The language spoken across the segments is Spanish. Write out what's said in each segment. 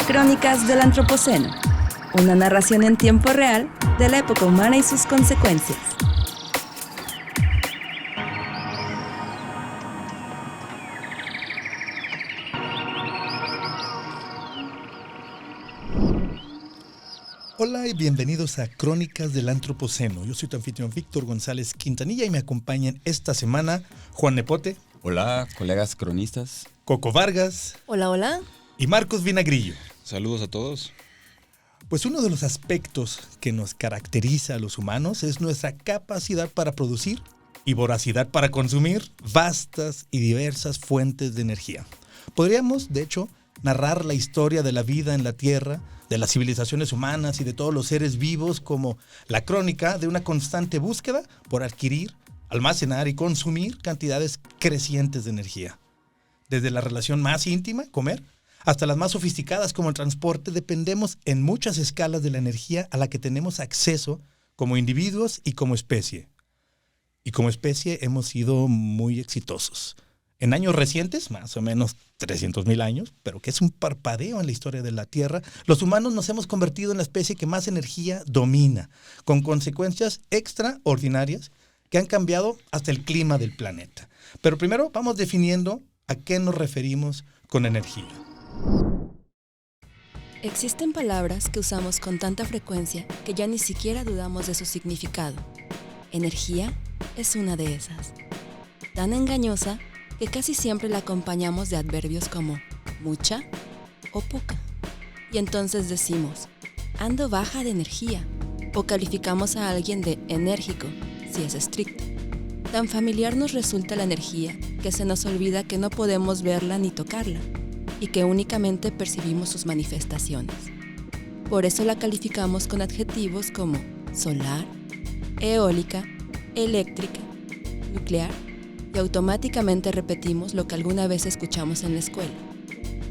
Crónicas del Antropoceno, una narración en tiempo real de la época humana y sus consecuencias. Hola y bienvenidos a Crónicas del Antropoceno. Yo soy tu anfitrión Víctor González Quintanilla y me acompañan esta semana Juan Nepote. Hola, colegas cronistas. Coco Vargas. Hola, hola. Y Marcos Vinagrillo. Saludos a todos. Pues uno de los aspectos que nos caracteriza a los humanos es nuestra capacidad para producir y voracidad para consumir vastas y diversas fuentes de energía. Podríamos, de hecho, narrar la historia de la vida en la Tierra, de las civilizaciones humanas y de todos los seres vivos como la crónica de una constante búsqueda por adquirir, almacenar y consumir cantidades crecientes de energía. Desde la relación más íntima, comer, hasta las más sofisticadas como el transporte, dependemos en muchas escalas de la energía a la que tenemos acceso como individuos y como especie. Y como especie hemos sido muy exitosos. En años recientes, más o menos 300,000 años, pero que es un parpadeo en la historia de la Tierra, los humanos nos hemos convertido en la especie que más energía domina, con consecuencias extraordinarias que han cambiado hasta el clima del planeta. Pero primero vamos definiendo a qué nos referimos con energía. Existen palabras que usamos con tanta frecuencia que ya ni siquiera dudamos de su significado. Energía es una de esas. Tan engañosa que casi siempre la acompañamos de adverbios como mucha o poca. Y entonces decimos, ando baja de energía, o calificamos a alguien de enérgico, si es estricto. Tan familiar nos resulta la energía que se nos olvida que no podemos verla ni tocarla, y que únicamente percibimos sus manifestaciones. Por eso la calificamos con adjetivos como solar, eólica, eléctrica, nuclear, y automáticamente repetimos lo que alguna vez escuchamos en la escuela.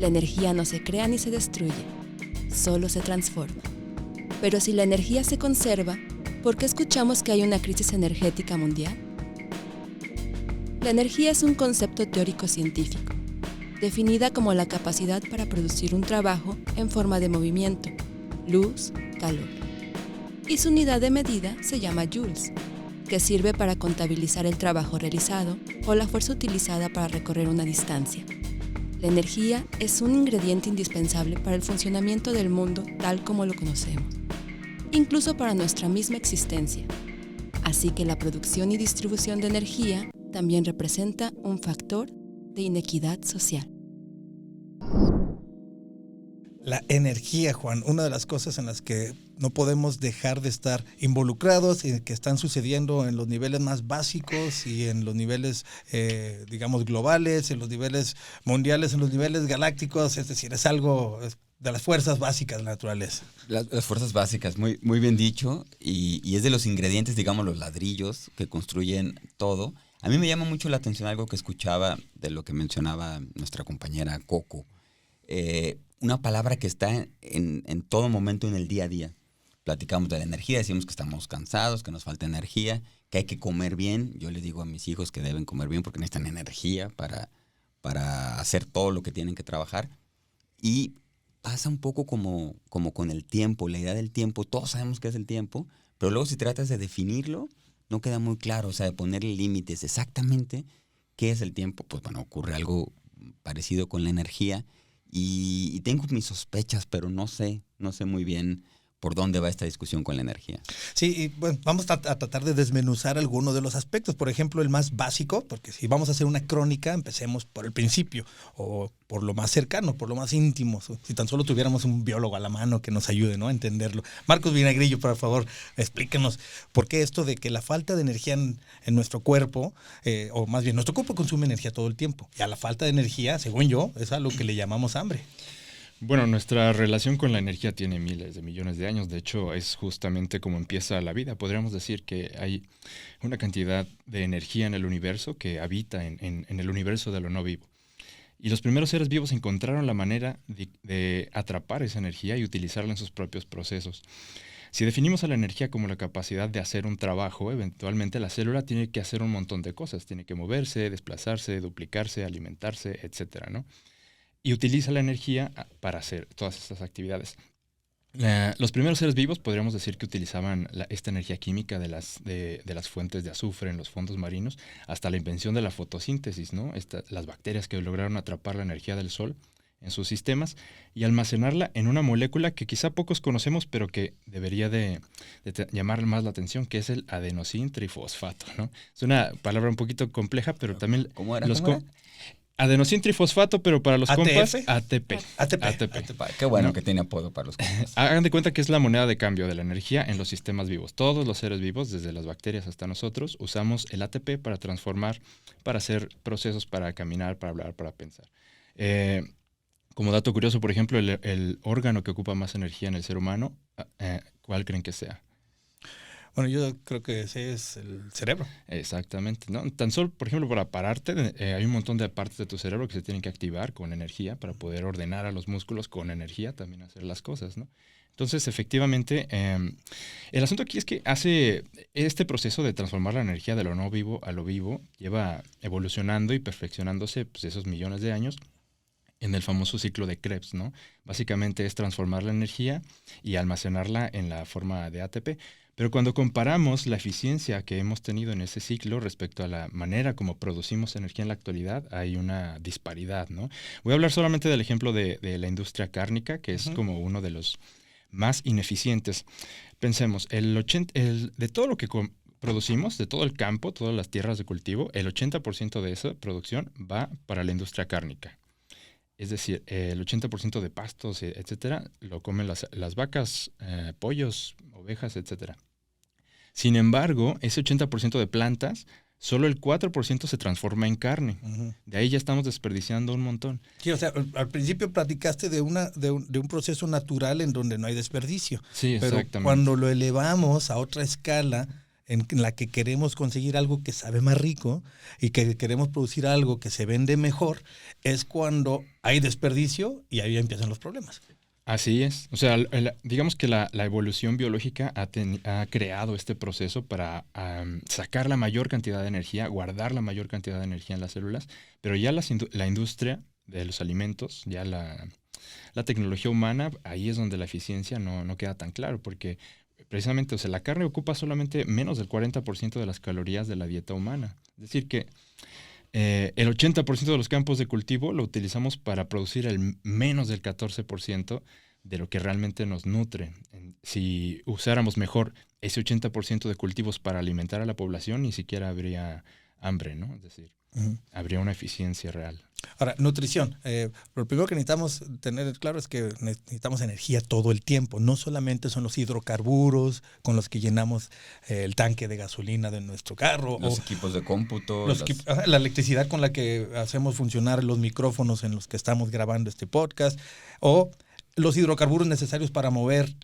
La energía no se crea ni se destruye, solo se transforma. Pero si la energía se conserva, ¿por qué escuchamos que hay una crisis energética mundial? La energía es un concepto teórico científico, definida como la capacidad para producir un trabajo en forma de movimiento, luz, calor. Y su unidad de medida se llama joules, que sirve para contabilizar el trabajo realizado o la fuerza utilizada para recorrer una distancia. La energía es un ingrediente indispensable para el funcionamiento del mundo tal como lo conocemos, incluso para nuestra misma existencia. Así que la producción y distribución de energía también representa un factor de inequidad social. La energía, Juan, una de las cosas en las que no podemos dejar de estar involucrados y que están sucediendo en los niveles más básicos y en los niveles, digamos, globales, en los niveles mundiales, en los niveles galácticos, es decir, es algo de las fuerzas básicas de la naturaleza. Las fuerzas básicas, muy bien dicho, y es de los ingredientes, digamos, los ladrillos que construyen todo. A mí me llama mucho la atención algo que escuchaba de lo que mencionaba nuestra compañera Coco. Una palabra que está en todo momento en el día a día. Platicamos de la energía, decimos que estamos cansados, que nos falta energía, que hay que comer bien. Yo les digo a mis hijos que deben comer bien porque necesitan energía para hacer todo lo que tienen que trabajar. Y pasa un poco como con el tiempo, la idea del tiempo. Todos sabemos qué es el tiempo, pero luego si tratas de definirlo, no queda muy claro, o sea, de ponerle límites exactamente qué es el tiempo. Pues bueno, ocurre algo parecido con la energía. Y tengo mis sospechas, pero no sé muy bien por dónde va esta discusión con la energía. Sí, y bueno, vamos a tratar de desmenuzar algunos de los aspectos. Por ejemplo, el más básico, porque si vamos a hacer una crónica, empecemos por el principio, o por lo más cercano, por lo más íntimo. Si tan solo tuviéramos un biólogo a la mano que nos ayude, ¿no?, a entenderlo. Marcos Vinagrillo, por favor, explíquenos por qué esto de que la falta de energía en nuestro cuerpo, o más bien, nuestro cuerpo consume energía todo el tiempo. Y a la falta de energía, según yo, es a lo que le llamamos hambre. Bueno, nuestra relación con la energía tiene miles de millones de años. De hecho, es justamente como empieza la vida. Podríamos decir que hay una cantidad de energía en el universo que habita en el universo de lo no vivo. Y los primeros seres vivos encontraron la manera de atrapar esa energía y utilizarla en sus propios procesos. Si definimos a la energía como la capacidad de hacer un trabajo, eventualmente la célula tiene que hacer un montón de cosas. Tiene que moverse, desplazarse, duplicarse, alimentarse, etcétera, ¿no? y utiliza la energía para hacer todas estas actividades. Los primeros seres vivos podríamos decir que utilizaban esta energía química de las fuentes de azufre en los fondos marinos hasta la invención de la fotosíntesis, ¿no? Las bacterias que lograron atrapar la energía del sol en sus sistemas y almacenarla en una molécula que quizá pocos conocemos, pero que debería de llamar más la atención, que es el adenosín trifosfato, ¿no? Es una palabra un poquito compleja, pero también... ¿Cómo era? Adenosín trifosfato, pero para los compas, ATP. Qué bueno que tiene apodo para los compas. Hagan de cuenta que es la moneda de cambio de la energía en los sistemas vivos. Todos los seres vivos, desde las bacterias hasta nosotros, usamos el ATP para transformar, para hacer procesos, para caminar, para hablar, para pensar. Como dato curioso, por ejemplo, el órgano que ocupa más energía en el ser humano, ¿cuál creen que sea? Bueno, yo creo que ese es el cerebro. Exactamente, ¿no? Tan solo, por ejemplo, para pararte, hay un montón de partes de tu cerebro que se tienen que activar con energía para poder ordenar a los músculos con energía también hacer las cosas, ¿no? Entonces, efectivamente, el asunto aquí es que hace este proceso de transformar la energía de lo no vivo a lo vivo, lleva evolucionando y perfeccionándose pues, esos millones de años en el famoso ciclo de Krebs, ¿no? Básicamente es transformar la energía y almacenarla en la forma de ATP. Pero cuando comparamos la eficiencia que hemos tenido en ese ciclo respecto a la manera como producimos energía en la actualidad, hay una disparidad, ¿no? Voy a hablar solamente del ejemplo de la industria cárnica, que es como uno de los más ineficientes. Pensemos, de todo lo que producimos, de todo el campo, todas las tierras de cultivo, el 80% de esa producción va para la industria cárnica. Es decir, el 80% de pastos, etcétera, lo comen las vacas, pollos, ovejas, etcétera. Sin embargo, ese 80% de plantas, solo el 4% se transforma en carne. Uh-huh. De ahí ya estamos desperdiciando un montón. Sí, o sea, al principio platicaste de un proceso natural en donde no hay desperdicio. Sí, exactamente. Pero cuando lo elevamos a otra escala, en la que queremos conseguir algo que sabe más rico y que queremos producir algo que se vende mejor, es cuando hay desperdicio y ahí empiezan los problemas. Así es. O sea, digamos que la evolución biológica ha creado este proceso para sacar la mayor cantidad de energía, guardar la mayor cantidad de energía en las células, pero ya la industria de los alimentos, ya la tecnología humana, ahí es donde la eficiencia no queda tan claro, porque precisamente, o sea, la carne ocupa solamente menos del 40% de las calorías de la dieta humana. Es decir que el 80% de los campos de cultivo lo utilizamos para producir el menos del 14% de lo que realmente nos nutre. Si usáramos mejor ese 80% de cultivos para alimentar a la población, ni siquiera habría hambre, ¿no? Es decir, habría una eficiencia real. Ahora, nutrición. Lo primero que necesitamos tener claro es que necesitamos energía todo el tiempo. No solamente son los hidrocarburos con los que llenamos el tanque de gasolina de nuestro carro. Los equipos de cómputo. La electricidad con la que hacemos funcionar los micrófonos en los que estamos grabando este podcast. O los hidrocarburos necesarios para mover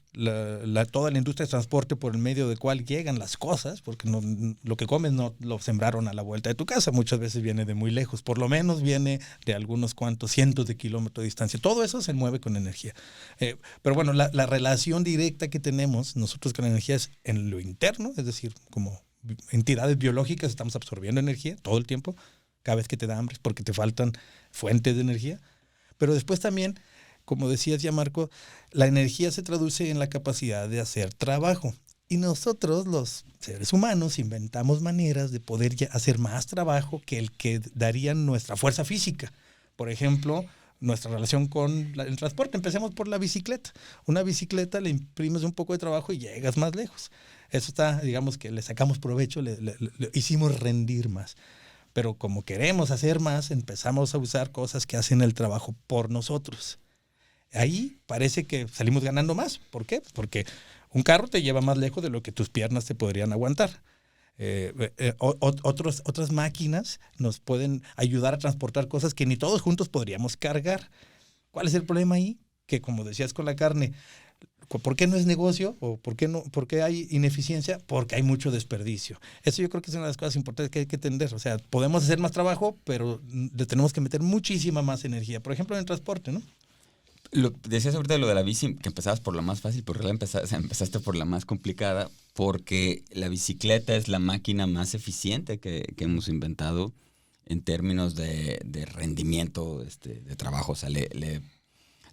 toda la industria de transporte por el medio del cual llegan las cosas, porque lo que comes no lo sembraron a la vuelta de tu casa, muchas veces viene de muy lejos, por lo menos viene de algunos cuantos cientos de kilómetros de distancia. Todo eso se mueve con energía. Pero bueno, la relación directa que tenemos nosotros con la energía es en lo interno, es decir, como entidades biológicas estamos absorbiendo energía todo el tiempo, cada vez que te da hambre es porque te faltan fuentes de energía, pero después también, como decías ya, Marco, la energía se traduce en la capacidad de hacer trabajo. Y nosotros, los seres humanos, inventamos maneras de poder hacer más trabajo que el que daría nuestra fuerza física. Por ejemplo, nuestra relación con el transporte. Empecemos por la bicicleta. Una bicicleta le imprimes un poco de trabajo y llegas más lejos. Eso está, digamos que le sacamos provecho, le hicimos rendir más. Pero como queremos hacer más, empezamos a usar cosas que hacen el trabajo por nosotros. Ahí parece que salimos ganando más. ¿Por qué? Porque un carro te lleva más lejos de lo que tus piernas te podrían aguantar. Otras máquinas nos pueden ayudar a transportar cosas que ni todos juntos podríamos cargar. ¿Cuál es el problema ahí? Que como decías con la carne, ¿por qué no es negocio? ¿O por qué hay ineficiencia? Porque hay mucho desperdicio. Eso yo creo que es una de las cosas importantes que hay que entender. O sea, podemos hacer más trabajo, pero le tenemos que meter muchísima más energía. Por ejemplo, en el transporte, ¿no? Decías ahorita lo de la bici, que empezabas por la más fácil, pero empezaste por la más complicada, porque la bicicleta es la máquina más eficiente que hemos inventado en términos de rendimiento de trabajo. O sea, le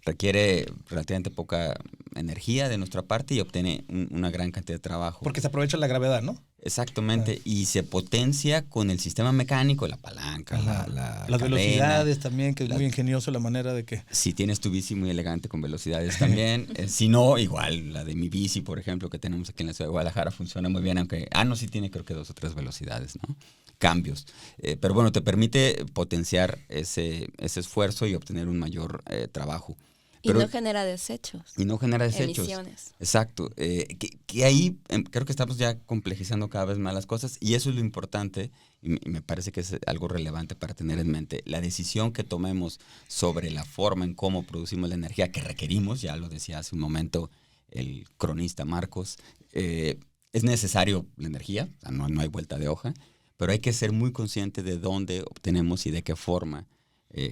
requiere relativamente poca energía de nuestra parte y obtiene una gran cantidad de trabajo. Porque se aprovecha la gravedad, ¿no? Exactamente, y se potencia con el sistema mecánico, la palanca, la las cadena, velocidades también, que es muy ingenioso la manera de que... Si tienes tu bici muy elegante con velocidades también, si no, igual la de mi bici, por ejemplo, que tenemos aquí en la ciudad de Guadalajara, funciona muy bien, aunque, no, sí tiene creo que 2 o 3 velocidades, ¿no? Cambios. Pero bueno, te permite potenciar ese esfuerzo y obtener un mayor trabajo. Pero, y no genera desechos. Y no genera desechos. Emisiones. Exacto. Que ahí creo que estamos ya complejizando cada vez más las cosas y eso es lo importante y me parece que es algo relevante para tener en mente. La decisión que tomemos sobre la forma en cómo producimos la energía que requerimos, ya lo decía hace un momento el cronista Marcos, es necesario la energía, o sea, no hay vuelta de hoja, pero hay que ser muy consciente de dónde obtenemos y de qué forma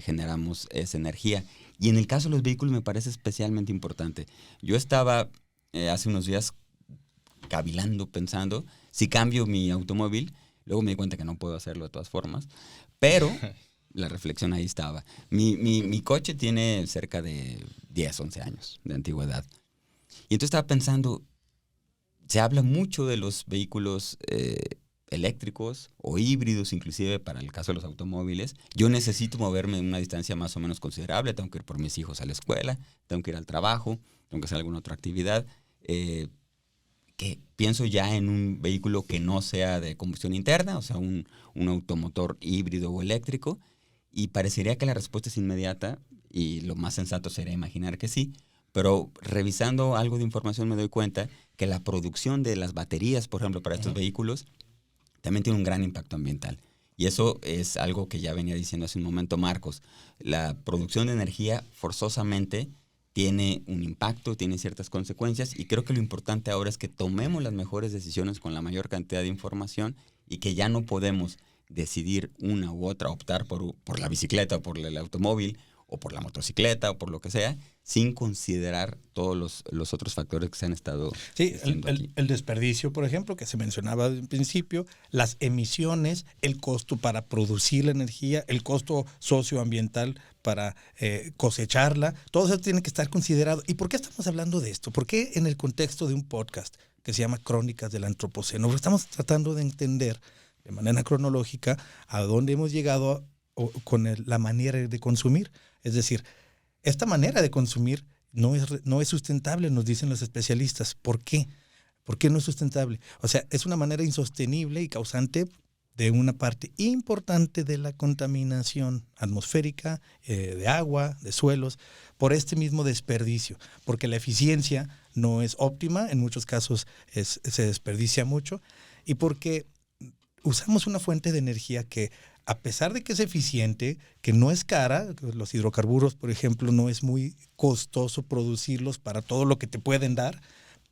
generamos esa energía. Y en el caso de los vehículos me parece especialmente importante. Yo estaba hace unos días cavilando, pensando, si cambio mi automóvil, luego me di cuenta que no puedo hacerlo de todas formas, pero la reflexión ahí estaba. Mi coche tiene cerca de 10, 11 años de antigüedad. Y entonces estaba pensando, se habla mucho de los vehículos eléctricos o híbridos, inclusive para el caso de los automóviles. Yo necesito moverme en una distancia más o menos considerable, tengo que ir por mis hijos a la escuela, tengo que ir al trabajo, tengo que hacer alguna otra actividad, que pienso ya en un vehículo que no sea de combustión interna, o sea, un automotor híbrido o eléctrico, y parecería que la respuesta es inmediata, y lo más sensato sería imaginar que sí, pero revisando algo de información me doy cuenta que la producción de las baterías, por ejemplo, para estos vehículos, también tiene un gran impacto ambiental. Y eso es algo que ya venía diciendo hace un momento Marcos. La producción de energía forzosamente tiene un impacto, tiene ciertas consecuencias y creo que lo importante ahora es que tomemos las mejores decisiones con la mayor cantidad de información y que ya no podemos decidir una u otra, optar por la bicicleta o por el automóvil o por la motocicleta o por lo que sea, sin considerar todos los otros factores que se han estado diciendo aquí. El desperdicio, por ejemplo, que se mencionaba al principio, las emisiones, el costo para producir la energía, el costo socioambiental para cosecharla, todo eso tiene que estar considerado. ¿Y por qué estamos hablando de esto? ¿Por qué en el contexto de un podcast que se llama Crónicas del Antropoceno? Porque estamos tratando de entender de manera cronológica a dónde hemos llegado con la manera de consumir. Es decir, esta manera de consumir no es sustentable, nos dicen los especialistas. ¿Por qué? ¿Por qué no es sustentable? O sea, es una manera insostenible y causante de una parte importante de la contaminación atmosférica, de agua, de suelos, por este mismo desperdicio, porque la eficiencia no es óptima, en muchos casos se desperdicia mucho, y porque usamos una fuente de energía que, a pesar de que es eficiente, que no es cara, los hidrocarburos, por ejemplo, no es muy costoso producirlos para todo lo que te pueden dar,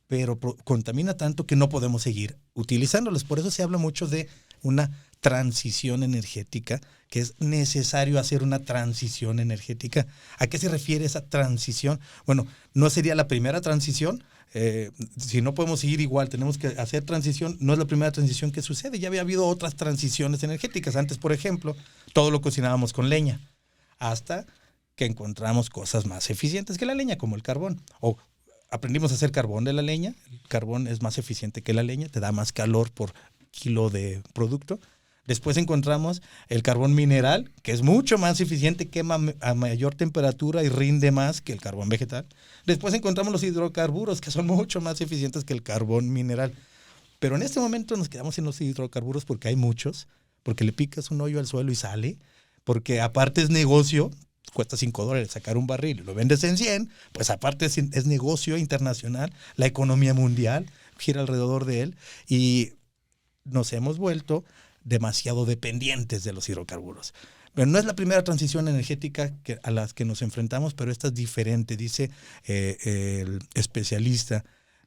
pero contamina tanto que no podemos seguir utilizándolos. Por eso se habla mucho de una transición energética, que es necesario hacer una transición energética. ¿A qué se refiere esa transición? Bueno, no sería la primera transición. Si no podemos seguir igual, tenemos que hacer transición. No es la primera transición que sucede. Ya había habido otras transiciones energéticas. Antes, por ejemplo, todo lo cocinábamos con leña, hasta que encontramos cosas más eficientes que la leña, como el carbón. O aprendimos a hacer carbón de la leña. El carbón es más eficiente que la leña, te da más calor por kilo de producto. Después encontramos el carbón mineral, que es mucho más eficiente, quema a mayor temperatura y rinde más que el carbón vegetal. Después encontramos los hidrocarburos, que son mucho más eficientes que el carbón mineral. Pero en este momento nos quedamos en los hidrocarburos porque hay muchos, porque le picas un hoyo al suelo y sale, porque aparte es negocio, cuesta $5 sacar un barril y lo vendes en 100, pues aparte es negocio internacional, la economía mundial gira alrededor de él y nos hemos vuelto demasiado dependientes de los hidrocarburos. Pero no es la primera transición energética a las que nos enfrentamos, pero esta es diferente, dice el especialista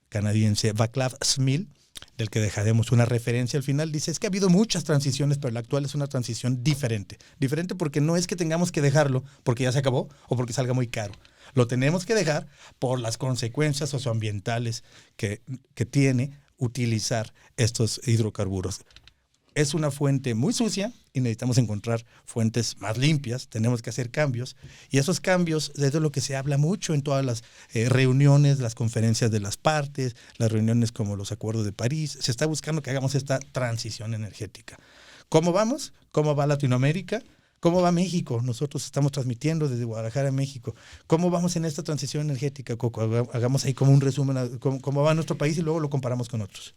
canadiense Václav Smil, del que dejaremos una referencia al final. Dice, es que ha habido muchas transiciones, pero la actual es una transición diferente. Diferente porque no es que tengamos que dejarlo porque ya se acabó o porque salga muy caro. Lo tenemos que dejar por las consecuencias socioambientales que tiene utilizar estos hidrocarburos. es una fuente muy sucia y necesitamos encontrar fuentes más limpias, tenemos que hacer cambios y esos cambios es de lo que se habla mucho en todas las reuniones, las conferencias de las partes, las reuniones como los acuerdos de París, se está buscando que hagamos esta transición energética. ¿Cómo vamos? ¿Cómo va Latinoamérica? ¿Cómo va México? Nosotros estamos transmitiendo desde Guadalajara a México. ¿Cómo vamos en esta transición energética, Coco? Hagamos ahí como un resumen, cómo va nuestro país y luego lo comparamos con otros.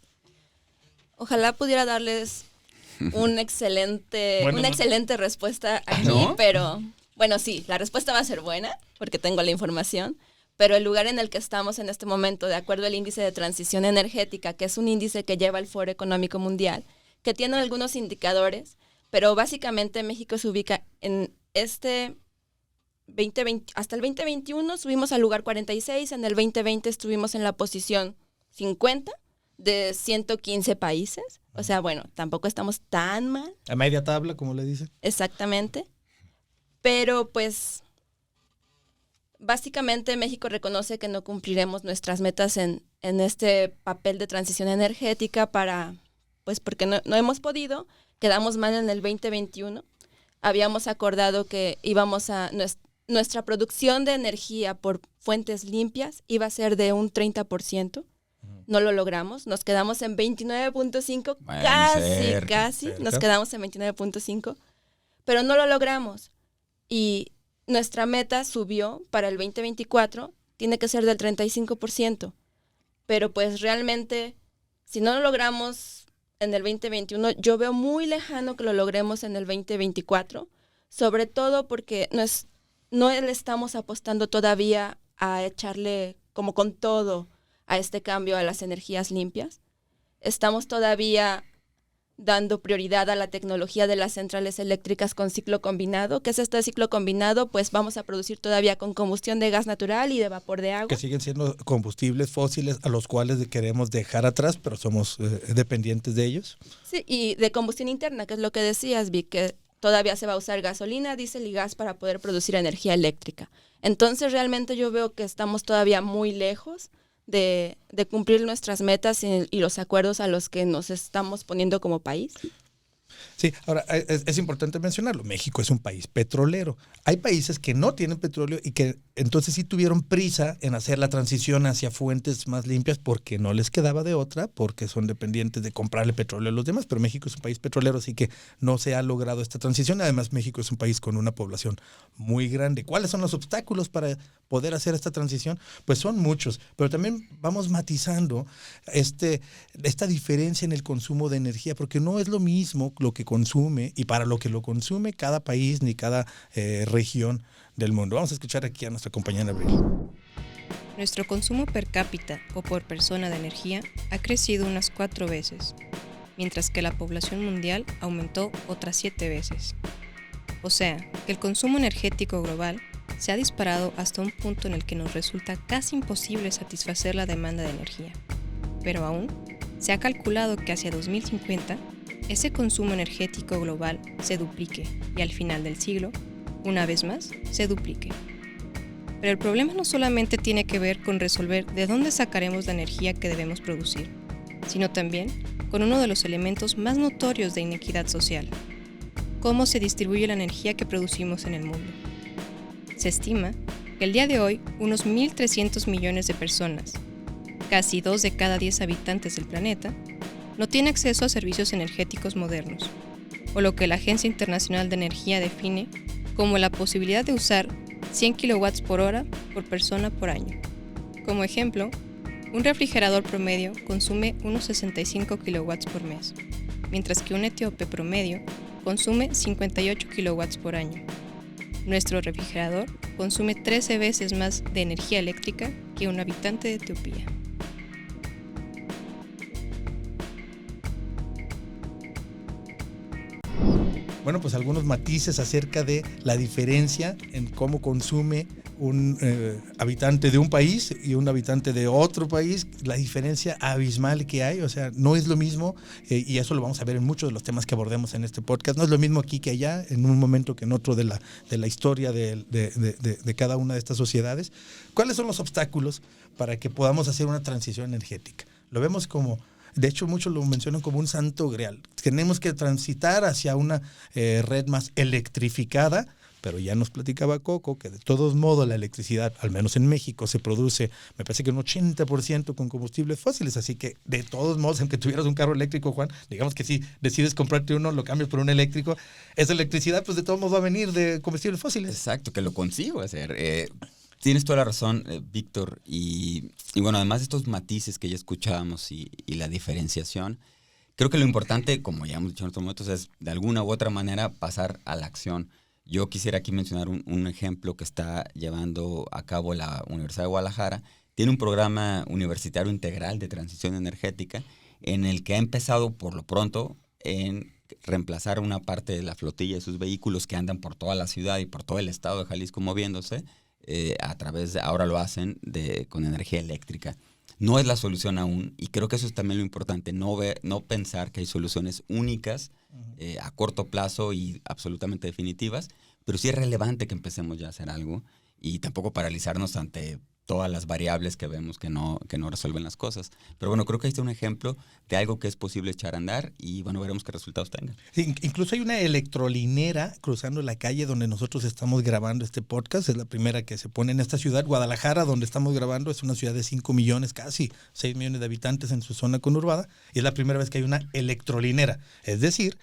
Ojalá pudiera darles una excelente respuesta aquí, ¿no? pero bueno, sí, la respuesta va a ser buena porque tengo la información, pero el lugar en el que estamos en este momento, de acuerdo al índice de transición energética, que es un índice que lleva el Foro Económico Mundial, que tiene algunos indicadores, pero básicamente México se ubica en este 2020, hasta el 2021 subimos al lugar 46, en el 2020 estuvimos en la posición 50 de 115 países. O sea, bueno, tampoco estamos tan mal. A media tabla, como le dicen. Exactamente. Pero pues, básicamente México reconoce que no cumpliremos nuestras metas en este papel de transición energética pues porque no hemos podido. Quedamos mal en el 2021. Habíamos acordado que nuestra producción de energía por fuentes limpias iba a ser de un 30%. No lo logramos, nos quedamos en 29.5, bueno, casi, nos quedamos en 29.5, pero no lo logramos. Y nuestra meta subió para el 2024, tiene que ser del 35%, pero pues realmente, si no lo logramos en el 2021, yo veo muy lejano que lo logremos en el 2024, sobre todo porque no le estamos apostando todavía a echarle como con todo a este cambio a las energías limpias. Estamos todavía dando prioridad a la tecnología de las centrales eléctricas con ciclo combinado. ¿Qué es este ciclo combinado? Pues vamos a producir todavía con combustión de gas natural y de vapor de agua. Que siguen siendo combustibles fósiles a los cuales queremos dejar atrás, pero somos dependientes de ellos. Sí, y de combustión interna, que es lo que decías, Vic, que todavía se va a usar gasolina, diésel y gas para poder producir energía eléctrica. Entonces realmente yo veo que estamos todavía muy lejos de cumplir nuestras metas y los acuerdos a los que nos estamos poniendo como país. Sí, ahora es importante mencionarlo. México es un país petrolero. Hay países que no tienen petróleo y que entonces sí tuvieron prisa en hacer la transición hacia fuentes más limpias porque no les quedaba de otra, porque son dependientes de comprarle petróleo a los demás. Pero México es un país petrolero, así que no se ha logrado esta transición. Además, México es un país con una población muy grande. ¿Cuáles son los obstáculos para poder hacer esta transición? Pues son muchos, pero también vamos matizando esta diferencia en el consumo de energía, porque no es lo mismo lo que consume y para lo que lo consume cada país ni cada región del mundo. Vamos a escuchar aquí a nuestra compañera Abril. Nuestro consumo per cápita o por persona de energía ha crecido unas 4 veces, mientras que la población mundial aumentó otras 7 veces. O sea, que el consumo energético global se ha disparado hasta un punto en el que nos resulta casi imposible satisfacer la demanda de energía. Pero aún, se ha calculado que hacia 2050, ese consumo energético global se duplique y al final del siglo, una vez más, se duplique. Pero el problema no solamente tiene que ver con resolver de dónde sacaremos la energía que debemos producir, sino también con uno de los elementos más notorios de inequidad social: cómo se distribuye la energía que producimos en el mundo. Se estima que el día de hoy unos 1.300 millones de personas, casi 2 de cada 10 habitantes del planeta, no tienen acceso a servicios energéticos modernos, o lo que la Agencia Internacional de Energía define como la posibilidad de usar 100 kilowatts por hora por persona por año. Como ejemplo, un refrigerador promedio consume unos 65 kilowatts por mes, mientras que un etíope promedio consume 58 kilowatts por año. Nuestro refrigerador consume 13 veces más de energía eléctrica que un habitante de Etiopía. Bueno, pues algunos matices acerca de la diferencia en cómo consume un habitante de un país y un habitante de otro país, la diferencia abismal que hay. O sea, no es lo mismo, y eso lo vamos a ver en muchos de los temas que abordemos en este podcast, no es lo mismo aquí que allá, en un momento que en otro de la historia de cada una de estas sociedades. ¿Cuáles son los obstáculos para que podamos hacer una transición energética? Lo vemos como De hecho, muchos lo mencionan como un santo grial. Tenemos que transitar hacia una red más electrificada, pero ya nos platicaba Coco que de todos modos la electricidad, al menos en México, se produce, me parece que un 80% con combustibles fósiles, así que de todos modos, aunque tuvieras un carro eléctrico, Juan, digamos que si decides comprarte uno, lo cambias por un eléctrico, esa electricidad pues de todos modos va a venir de combustibles fósiles. Exacto, que lo consigo hacer. Tienes toda la razón, Víctor, y bueno, además de estos matices que ya escuchábamos y la diferenciación, creo que lo importante, como ya hemos dicho en otros momentos, es de alguna u otra manera pasar a la acción. Yo quisiera aquí mencionar un ejemplo que está llevando a cabo la Universidad de Guadalajara. Tiene un programa universitario integral de transición energética en el que ha empezado por lo pronto en reemplazar una parte de la flotilla de sus vehículos que andan por toda la ciudad y por todo el estado de Jalisco moviéndose, a través de, ahora lo hacen con energía eléctrica. No es la solución aún, y creo que eso es también lo importante, no pensar que hay soluciones únicas a corto plazo y absolutamente definitivas, pero sí es relevante que empecemos ya a hacer algo y tampoco paralizarnos ante todas las variables que vemos que no resuelven las cosas. Pero bueno, creo que ahí está un ejemplo de algo que es posible echar a andar y bueno, veremos qué resultados tengan. Sí, incluso hay una electrolinera cruzando la calle donde nosotros estamos grabando este podcast. Es la primera que se pone en esta ciudad. Guadalajara, donde estamos grabando, es una ciudad de 5 millones, casi 6 millones de habitantes en su zona conurbada. Y es la primera vez que hay una electrolinera. Es decir,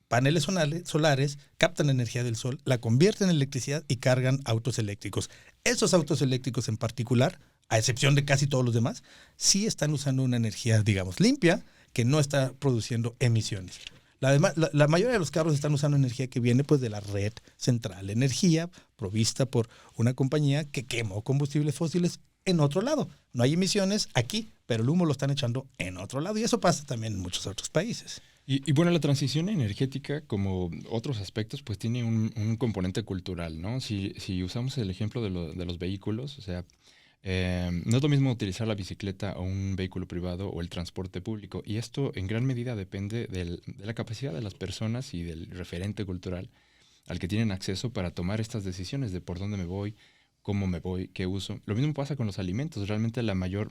paneles solares captan energía del sol, la convierten en electricidad y cargan autos eléctricos. Esos autos eléctricos en particular, a excepción de casi todos los demás, sí están usando una energía, digamos, limpia, que no está produciendo emisiones. La mayoría de los carros están usando energía que viene pues de la red central de energía provista por una compañía que quemó combustibles fósiles en otro lado. No hay emisiones aquí, pero el humo lo están echando en otro lado y eso pasa también en muchos otros países. Y bueno, la transición energética, como otros aspectos, pues tiene un componente cultural, ¿no? Si usamos el ejemplo de los vehículos, o sea, no es lo mismo utilizar la bicicleta o un vehículo privado o el transporte público. Y esto en gran medida depende de la capacidad de las personas y del referente cultural al que tienen acceso para tomar estas decisiones de por dónde me voy, cómo me voy, qué uso. Lo mismo pasa con los alimentos. Realmente el mayor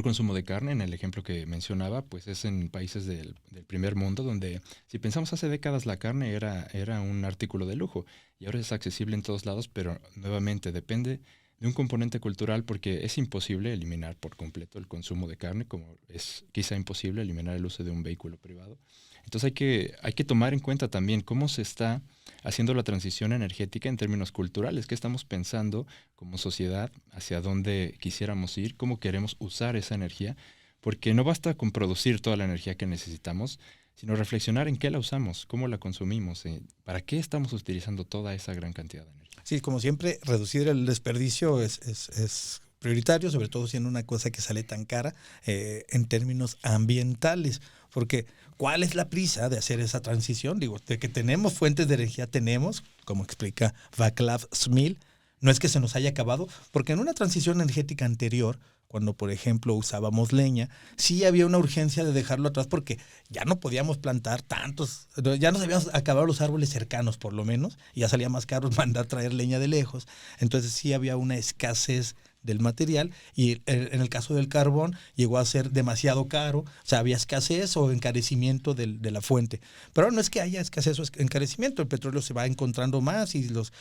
consumo de carne, en el ejemplo que mencionaba, pues es en países del primer mundo, donde si pensamos hace décadas la carne era un artículo de lujo y ahora es accesible en todos lados, pero nuevamente depende de un componente cultural porque es imposible eliminar por completo el consumo de carne, como es quizá imposible eliminar el uso de un vehículo privado. Entonces hay que tomar en cuenta también cómo se está haciendo la transición energética en términos culturales, qué estamos pensando como sociedad, hacia dónde quisiéramos ir, cómo queremos usar esa energía, porque no basta con producir toda la energía que necesitamos, sino reflexionar en qué la usamos, cómo la consumimos, para qué estamos utilizando toda esa gran cantidad de energía. Sí, como siempre, reducir el desperdicio es prioritario, sobre todo siendo una cosa que sale tan cara en términos ambientales, porque ¿cuál es la prisa de hacer esa transición? Digo, de que tenemos fuentes de energía, tenemos, como explica Václav Smil, no es que se nos haya acabado, porque en una transición energética anterior, cuando por ejemplo usábamos leña, sí había una urgencia de dejarlo atrás porque ya no podíamos plantar tantos, ya nos habíamos acabado los árboles cercanos por lo menos, y ya salía más caro mandar traer leña de lejos, entonces sí había una escasez del material y en el caso del carbón llegó a ser demasiado caro, o sea, había escasez o encarecimiento de la fuente. Pero no es que haya escasez o encarecimiento, el petróleo se va encontrando más y los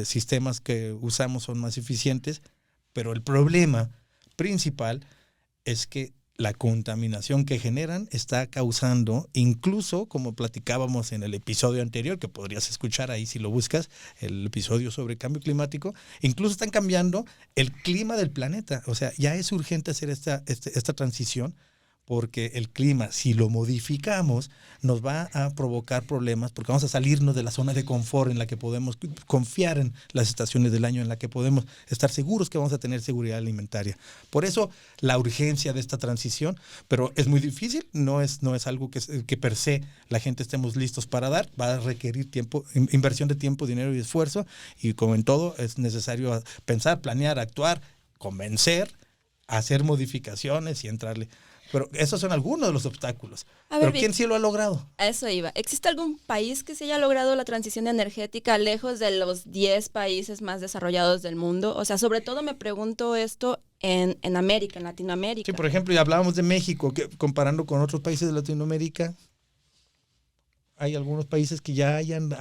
sistemas que usamos son más eficientes, pero el problema principal es que la contaminación que generan está causando, incluso como platicábamos en el episodio anterior, que podrías escuchar ahí si lo buscas, el episodio sobre cambio climático, incluso están cambiando el clima del planeta. O sea, ya es urgente hacer esta transición porque el clima, si lo modificamos, nos va a provocar problemas porque vamos a salirnos de la zona de confort en la que podemos confiar en las estaciones del año, en la que podemos estar seguros que vamos a tener seguridad alimentaria. Por eso la urgencia de esta transición, pero es muy difícil, no es algo que per se la gente estemos listos para dar, va a requerir tiempo, inversión de tiempo, dinero y esfuerzo, y como en todo es necesario pensar, planear, actuar, convencer, hacer modificaciones y entrarle. Pero esos son algunos de los obstáculos. Pero ¿quién sí lo ha logrado? A eso iba. ¿Existe algún país que se haya logrado la transición energética lejos de los 10 países más desarrollados del mundo? O sea, sobre todo me pregunto esto en América, en Latinoamérica. Sí, por ejemplo, ya hablábamos de México, que comparando con otros países de Latinoamérica, hay algunos países que ya hayan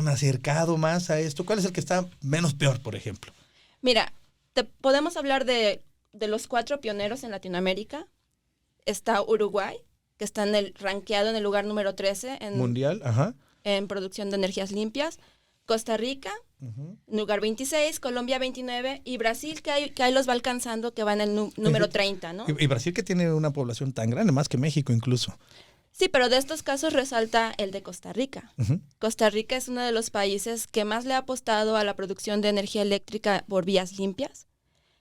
acercado más a esto. ¿Cuál es el que está menos peor, por ejemplo? Mira, podemos hablar de los 4 pioneros en Latinoamérica. Está Uruguay, que está rankeado en el lugar número 13 mundial, en producción de energías limpias. Costa Rica, lugar 26, Colombia 29 y Brasil, que ahí los va alcanzando, que va en el número 30, ¿no? Y Brasil, que tiene una población tan grande, más que México incluso. Sí, pero de estos casos resalta el de Costa Rica. Costa Rica es uno de los países que más le ha apostado a la producción de energía eléctrica por vías limpias.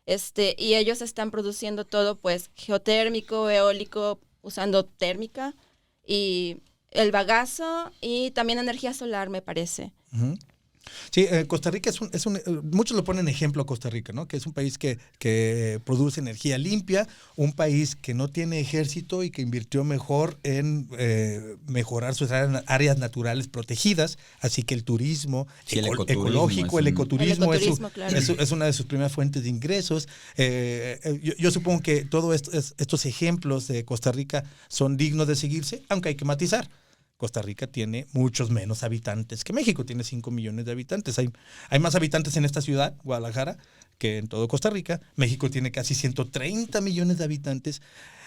Y ellos están produciendo todo, pues, geotérmico, eólico, usando térmica, y el bagazo, y también energía solar, me parece. Sí, Costa Rica muchos lo ponen ejemplo a Costa Rica, ¿no? Que es un país que produce energía limpia, un país que no tiene ejército y que invirtió mejor en mejorar sus áreas naturales protegidas, así que el turismo ecológico, el ecoturismo claro. es una de sus primeras fuentes de ingresos. Yo supongo que todos estos ejemplos de Costa Rica son dignos de seguirse, aunque hay que matizar. Costa Rica tiene muchos menos habitantes que México, tiene 5 millones de habitantes. Hay más habitantes en esta ciudad, Guadalajara, que en todo Costa Rica. México tiene casi 130 millones de habitantes.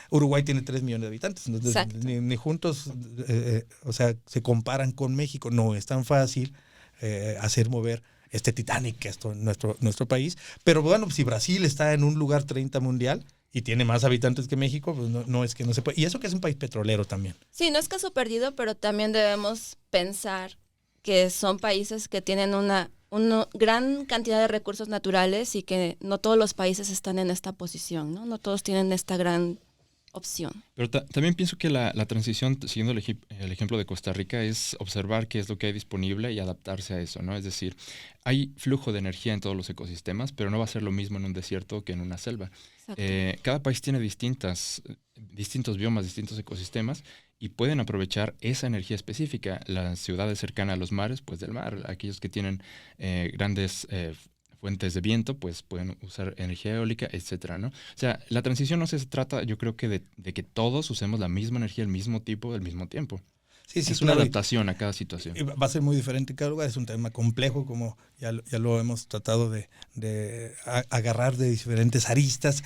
Uruguay tiene 3 millones de habitantes. Entonces, ni juntos, se comparan con México. No es tan fácil hacer mover este Titanic, que es nuestro país. Pero bueno, si Brasil está en un lugar 30 mundial y tiene más habitantes que México, pues no es que no se puede. Y eso que es un país petrolero también. Sí, no es caso perdido, pero también debemos pensar que son países que tienen una gran cantidad de recursos naturales y que no todos los países están en esta posición, ¿no? No todos tienen esta gran opción. Pero también pienso que la transición, siguiendo el ejemplo de Costa Rica, es observar qué es lo que hay disponible y adaptarse a eso, ¿no? Es decir, hay flujo de energía en todos los ecosistemas, pero no va a ser lo mismo en un desierto que en una selva. Cada país tiene distintos biomas, distintos ecosistemas, y pueden aprovechar esa energía específica. Las ciudades cercanas a los mares, pues del mar. Aquellos que tienen grandes fuentes de viento, pues pueden usar energía eólica, etcétera, ¿no? O sea, la transición no se trata, yo creo que de que todos usemos la misma energía, el mismo tipo, al mismo tiempo. Sí, es una adaptación a cada situación. Va a ser muy diferente en cada lugar. Es un tema complejo, como ya lo hemos tratado de agarrar de diferentes aristas,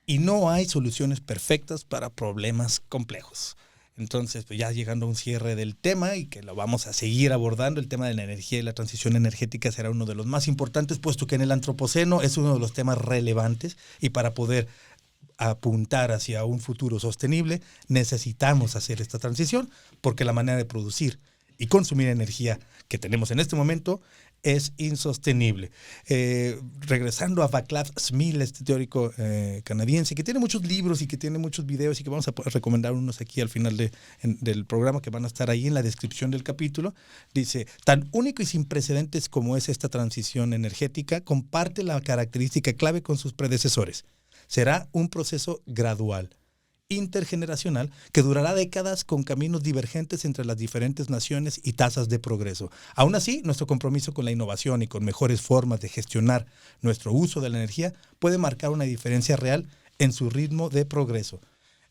y no hay soluciones perfectas para problemas complejos. Entonces, pues ya llegando a un cierre del tema, y que lo vamos a seguir abordando, el tema de la energía y la transición energética será uno de los más importantes, puesto que en el antropoceno es uno de los temas relevantes, y para poder apuntar hacia un futuro sostenible necesitamos hacer esta transición, porque la manera de producir y consumir energía que tenemos en este momento es insostenible. Regresando a Václav Smil, este teórico canadiense, que tiene muchos libros y que tiene muchos videos, y que vamos a recomendar unos aquí al final del programa, que van a estar ahí en la descripción del capítulo, dice: tan único y sin precedentes como es esta transición energética, comparte la característica clave con sus predecesores. Será un proceso gradual, intergeneracional, que durará décadas, con caminos divergentes entre las diferentes naciones y tasas de progreso. Aún así, nuestro compromiso con la innovación y con mejores formas de gestionar nuestro uso de la energía puede marcar una diferencia real en su ritmo de progreso.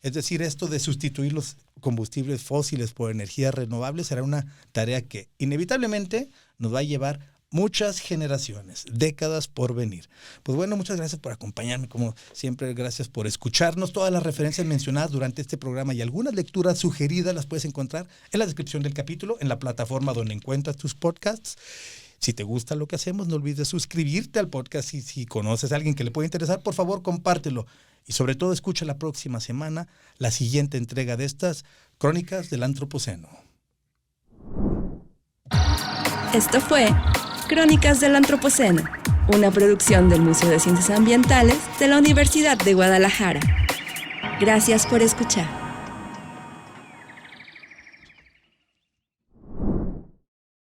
Es decir, esto de sustituir los combustibles fósiles por energías renovables será una tarea que inevitablemente nos va a llevar muchas generaciones, décadas por venir. Pues bueno, muchas gracias por acompañarme, como siempre, gracias por escucharnos. Todas las referencias mencionadas durante este programa y algunas lecturas sugeridas las puedes encontrar en la descripción del capítulo, en la plataforma donde encuentras tus podcasts. Si te gusta lo que hacemos, no olvides suscribirte al podcast, y si conoces a alguien que le puede interesar, por favor, compártelo. Y sobre todo, escucha la próxima semana la siguiente entrega de estas Crónicas del Antropoceno. Esto fue Crónicas del Antropoceno, una producción del Museo de Ciencias Ambientales de la Universidad de Guadalajara. Gracias por escuchar.